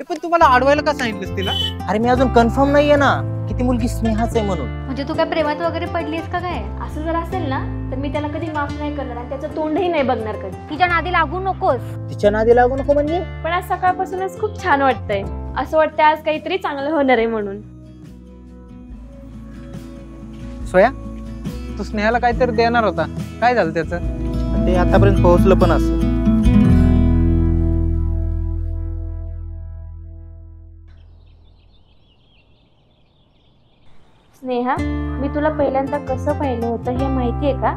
पण तुम्हाला अडवायला का सांगितलंस तिला? अरे मी अजून कन्फर्म नाहीये ना की ती मुलगी स्नेहाच आहे म्हणून. म्हणजे तू काय प्रेमात वगैरे पडलीस का काय? असं जर असेल ना तर मी त्याला कधी माफ नाही करणार आणि त्याचं तोंडही नाही बघणार कधी. तिच्या नादी लागू नकोस. तिच्या नादी लागू नको म्हणजे? पण आज सकाळपासूनच खूप छान वाटतंय. असं वाटतंय आज काहीतरी चांगलं होणार आहे म्हणून. सोया, तू स्नेहाला काहीतरी देणार होता, काय झालं त्याचं? ते आतापर्यंत पोहोचलं पण असं. स्नेहा, मी तुला पहिल्यांदा कसं पाहिलं होतं हे माहितीये का?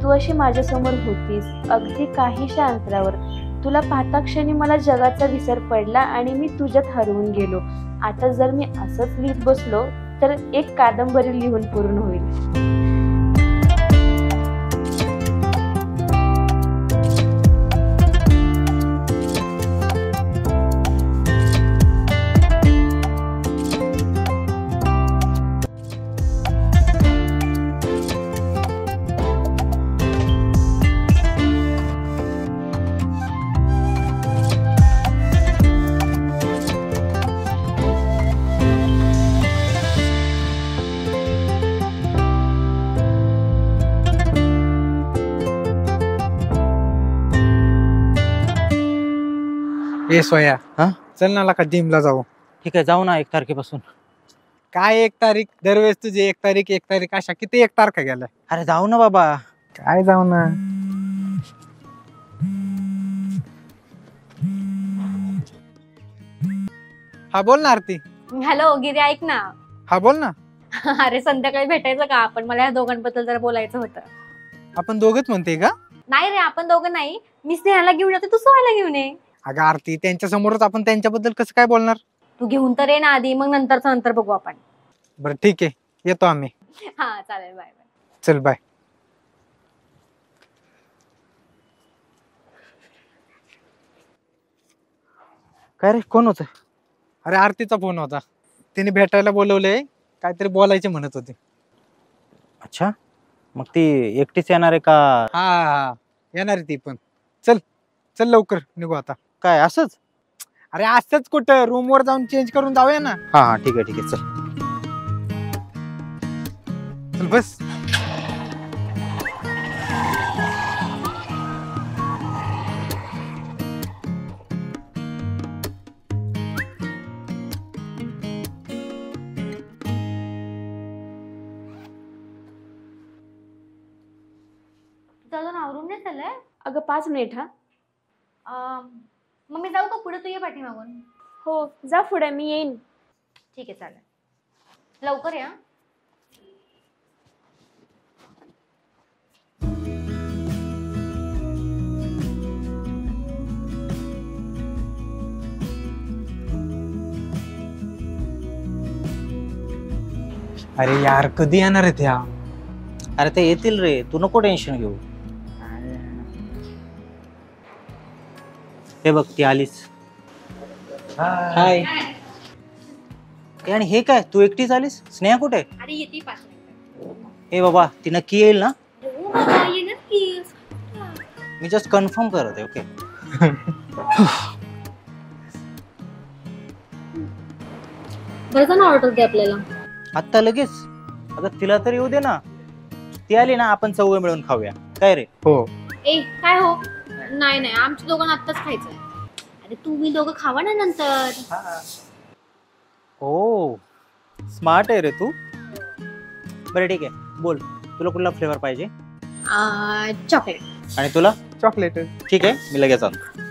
तू अशी माझ्यासमोर होतीस, अगदी काहीशा अंतरावर. तुला पाहता क्षणी मला जगाचा विसर पडला आणि मी तुझ्यात हरवून गेलो. आता जर मी असंच लिहित बसलो तर एक कादंबरी लिहून पूर्ण होईल. ए सोया, हा? चल ना का जिमला जाऊ. ठीक आहे, जाऊ ना 1 तारखेपासून. काय 1 तारीख? दरवेळेस तुझी 1 तारीख अशा किती 1 तारखा गेल्या. अरे जाऊ ना बाबा. काय जाऊ ना. हा बोल ना आरती. हॅलो गिरी, ऐक ना. हा बोल ना. अरे संध्याकाळी भेटायचं का आपण? मला या दोघांबद्दल जरा बोलायचं होतं. आपण दोघच म्हणते का? नाही रे, आपण दोघं नाही. मी स्नेहाला घेऊन येते, तू सोहायला घेऊन ये. अगं आरती, त्यांच्या समोरच आपण त्यांच्याबद्दल कसं काय बोलणार? तू घेऊन तर ये ना आधी, मग नंतर बघू आपण. बरं ठीक आहे, येतो आम्ही. हा चालेल, बाय बाय. चल बाय. काय रे, कोण होत? अरे आरतीचा फोन होता, तिने भेटायला बोलवलंय, काहीतरी बोलायचे म्हणत होते. अच्छा, मग ती एकटीच येणार आहे का? हा हा, येणार आहे ती पण. चल चल लवकर निघू आता. काय असंच? अरे असंच कुठं, रूम वर जाऊन चेंज करून जाऊया ना. हा हा, ठीक आहे चल. चल बस. तुझं अजून आवरून नाही झालंय? अगं 5 मिनिट. हा, मग मी जाऊ का पुढे? तू ये पाठीमागून. हो जा पुढे, मी येईन. ठीक आहे चालेल, लवकर या. अरे यार, कधी येणार आहेत ह्या? अरे ते येतील रे, तू नको टेन्शन घेऊ. हे बघ, ती आलीच. हाय. आणि हे काय, तू एकटीच आलीस? स्नेहा कुठे? अरे येते 5 मिनिट. हे बाबा, ती नक्की येईल ना? हो बाबा, ये नक्की. मी जस्ट कन्फर्म करत आहे. ओके. बरं जा ना, ऑर्डर दे आपल्याला. आत्ता लगेच? अगं तिला तर येऊ दे ना. ती आली ना, आपण चौघं मिळून खाऊया. काय रे? हो. ए काय हो? नाही आमच्या दोघांना आत्ताच खायचंय. अरे तुम्ही दोघं खावा ना नंतर. हो, स्मार्ट आहे रे तू. बरं ठीक आहे, बोल तुला कुठला फ्लेवर पाहिजे? चॉकलेट. आणि तुला? चॉकलेट. ठीक आहे, मी लगेच आणतो.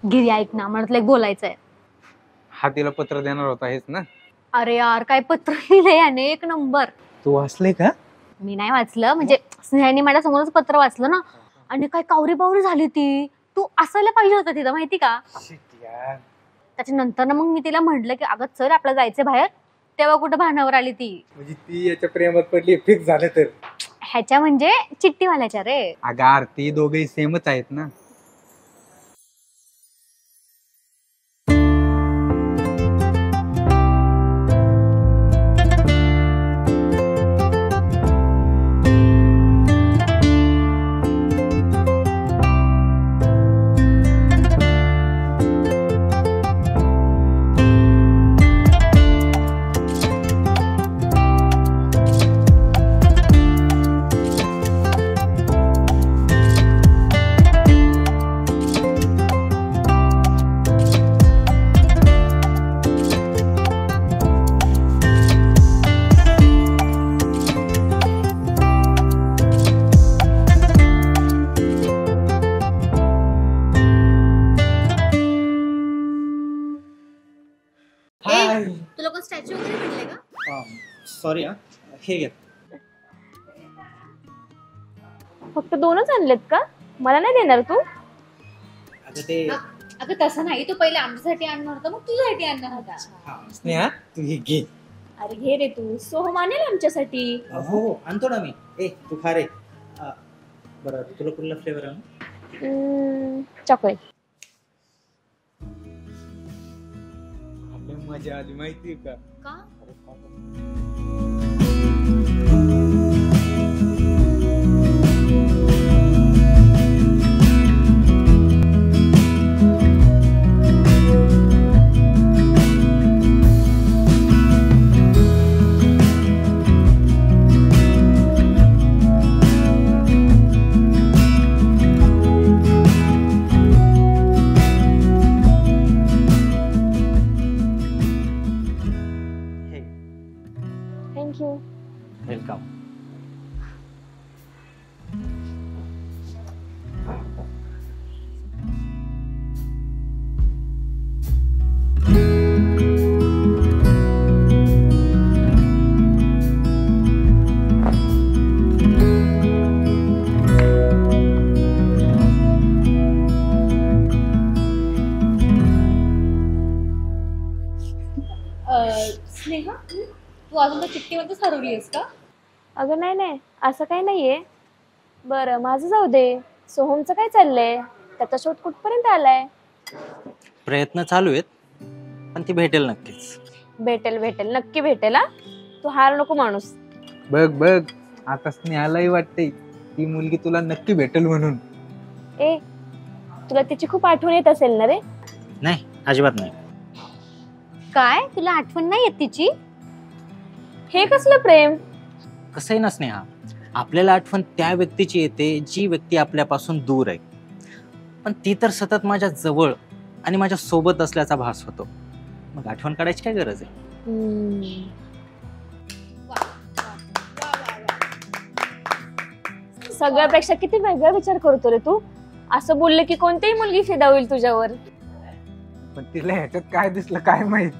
गिरी ऐक ना, मला तुला एक बोलायचंय. हा तिला पत्र देणार होता हेच ना? अरे यार, काय पत्र लिहिलंय याने, 1 नंबर. तू वाचले का? मी नाही वाचलं, म्हणजे स्नेहाने माझ्या समोरच पत्र वाचलं ना, आणि काय कावरी बावरी झाली ती. तू असायला पाहिजे होता तिथं, माहिती का? त्याच्यानंतर ना मग मी तिला म्हटलं की अगं चल आपलं जायचं बाहेर, तेव्हा कुठं भानावर आली ती. म्हणजे ती याच्या प्रेमात पडली, फिक्स झालं तर? ह्याच्या म्हणजे चिठ्ठीवाल्याच्या रे. अगं आरती, दोघेही सेमच आहेत ना. स्टॅच्यू वगैरे भेटले का? सॉरी हा, हे घे. फक्त 2च आणलेत का? मला नाही देणार तू? अगं ते अगं तसं नाही, तू पहिले आमच्यासाठी आणणार होता मग तुझ्यासाठी आणणार होता. स्नेहा तू हे घे. अरे घे रे तू, सोहम आणेल आमच्यासाठी. हो आणतो ना मी. तू खा रे. बरं तुला कुठला फ्लेवर आहे? चॉकलेट. मजा आली माहितीये का? का? थँक्यू. वेलकम. स्नेहा तू अजून त्या चिठ्ठीमध्येच हरवली आहेस का? अगं नाही, असं काही नाहीये. बरं माझं जाऊ दे. सोहमचं काय चाललंय? त्याचा शोध कुठपर्यंत आलाय? प्रयत्न चालू आहेत पण ती भेटेल नक्कीच. भेटेल नक्की भेटेल. हा तू हार नको माणूस. बघ आता स्नेहालाही वाटते ती मुलगी तुला नक्की भेटेल म्हणून. तुला तिची खूप आठवण येत असेल ना रे? नाही अजिबात नाही. काय तुला आठवण नाही येत तिची? हे कसलं प्रेम? कसं आहे ना स्नेहा, आपल्याला आठवण त्या व्यक्तीची येते जी व्यक्ती आपल्यापासून दूर आहे, पण ती तर सतत माझ्या जवळ आणि माझ्या सोबत असल्याचा भास होतो. मग आठवण काढायची काय गरज आहे? सगळ्यापेक्षा किती वेगळा विचार करतो रे तू. असं बोलले की कोणतीही मुलगी फिदा होईल तुझ्यावर. पण तिला ह्याच्यात काय दिसलं काय माहित.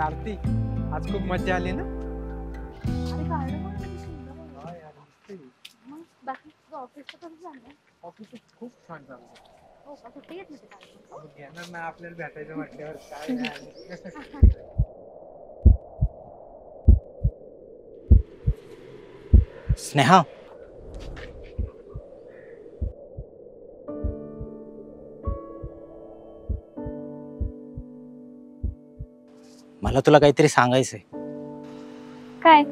आरती आज खूप मजा आली ना? ऑफिस खूप छान झालं. घेणार ना आपल्याला भेटायचं म्हटल्यावर काय नाही. स्नेहा मला तुला काहीतरी सांगायचंय. काय?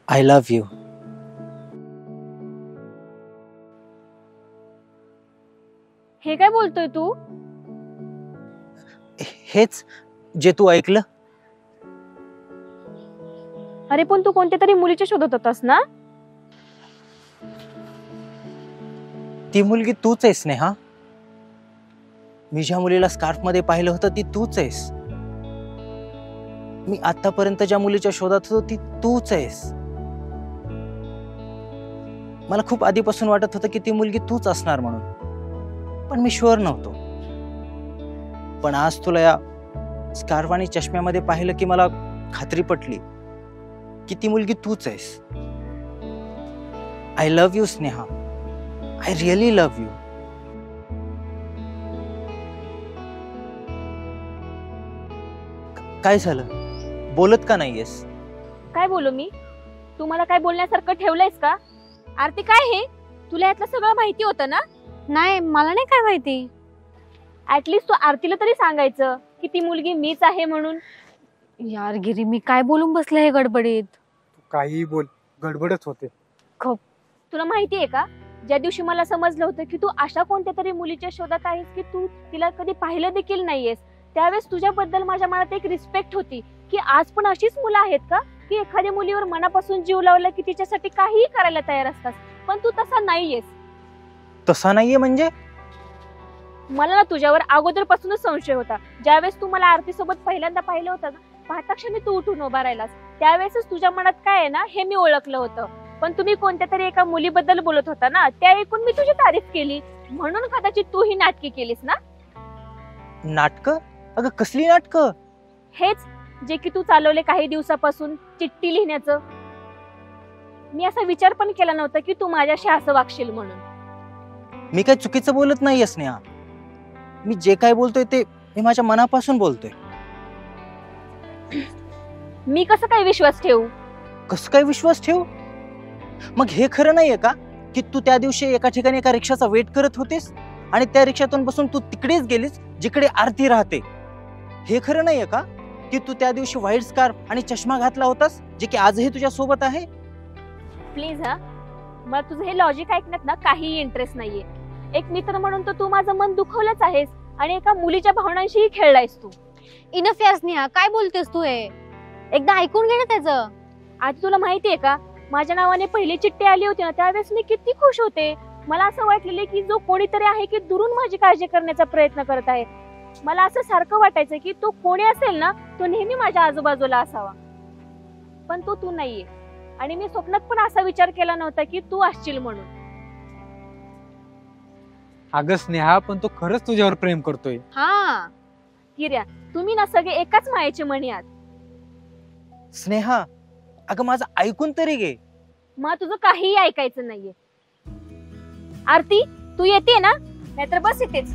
I love you. हे काय बोलतोय तू? हेच जे तू ऐकलं. अरे पण तू कोणत्या तरी मुलीच्या शोधत होतास ना? ती मुलगी तूच आहेस स्नेहा. मी ज्या मुलीला स्कार्फ मध्ये पाहिलं होतं ती तूच आहेस. मी आतापर्यंत ज्या मुलीच्या शोधात होतो ती तूच आहेस. मला खूप आधीपासून वाटत होतं की ती मुलगी तूच असणार म्हणून, पण मी शुअर नव्हतो. पण आज तुला या स्कार्फ आणि चष्म्यामध्ये पाहिलं की मला खात्री पटली की ती मुलगी तूच आहेस. I love you Sneha. I really love you. काय झालं? बोलत का नाहीयेस? काय बोलू मी? तू मला काय बोलण्यासारखं ठेवलंयस का? आरती काय हे? तुला यातलं सगळं माहिती होतं ना? नाही मला नाही काय माहिती. ऍटलीस्ट तू आरतीला तरी सांगायचं की ती मुलगी मीच आहे म्हणून. यार गिरी, मी काय बोलून बसले हे गडबडीत. तू काहीही बोल, गडबडच होते. तुला माहिती आहे का, ज्या दिवशी मला समजलं होतं की तू अशा कोणत्या तरी मुलीच्या शोधात आहेस की तू तिला कधी पाहिलं देखील नाहीयेस, त्यावेळेस तुझ्याबद्दल माझ्या मनात एक रिस्पेक्ट होती की आज पण अशीच मुलं आहेत का की एखाद्या मुलीवर मनापासून जीव लावला की तिच्यासाठी काहीही करायला तयार असतात. पण तू तसा नाहीयेस. तसा नाहीये म्हणजे? मला ना तुझ्यावर अगोदरपासूनच संशय होता. ज्यावेळेस तू मला आरती सोबत पहिल्यांदा पाहिलं होतं ना, पाहता क्षणी तू उठून उभा राहिलास, त्यावेळेसच तुझ्या मनात काय आहे ना हे मी ओळखलं होतं. पण तुम्ही कोणत्या तरी एका मुलीबद्दल बोलत होता ना, त्या ऐकून मी तुझी तारीफ केली, म्हणून कदाचित तू ही नाटकी केलीस ना. नाटक? अगं कसली नाटक? हेच जे की तू चालवले काही दिवसापासून, चिठ्ठी लिहिण्याचं. मी असा विचार पण केला नव्हता की तू माझ्याशी असं वागशील म्हणून. मी काय चुकीचं बोलत नाहीये स्नेहा. मी जे काय बोलतोय ते मी माझ्या मनापासून बोलतोय. मी कसं काय विश्वास ठेवू? कसं काय विश्वास ठेवू? मग हे खरं नाहीये का की तू त्या दिवशी एका ठिकाणी एका रिक्षाचा वेट करत होतीस आणि त्या रिक्षातून बसून तू तिकडेच गेलीस जिकडे आरती राहते? हे खरं नाहीये का की तू त्या दिवशी व्हाईट स्कार्फ आणि चष्मा घातला होतास जे की आजही तुझ्या सोबत आहे? प्लीज हा, मला तुझं हे लॉजिक ऐकण्यात ना काहीही इंटरेस्ट नाहीये. एक मित्र म्हणून तर तू माझं मन दुखवलंच आहेस आणि एका मुलीच्या भावनांशीही खेळलायस तू. इनफ यार स्नेहा, काय बोलतेस तू हे? एकदा ऐकून घे ना त्याचं. आज तुला माहितीये का, माझ्या नावाने पहिली चिठ्ठी आली होती ना, त्यावेळेस मी किती खुश होते. मला असं वाटलेलं की जो कोणीतरी आहे की दुरून माझी काळजी करण्याचा प्रयत्न करत आहे. मला असं सारखं वाटायचं की तो कोणी असेल ना, तो नेहमी माझ्या आजूबाजूला असावा. पण तो तू नाहीये आणि मी स्वप्नात पण असा विचार केला नव्हता की तू असशील म्हणून. अगं स्नेहा, पण तो खरंच तुझ्यावर प्रेम करतोय. हा किर्या, तुम्ही ना सगळे एकाच मायेचे मणी आहात. स्नेहा, अगं माझं ऐकून तरी घे. मग तुझं काहीही ऐकायचं नाहीये. आरती, तू येते ना, नाहीतर बस इथेच.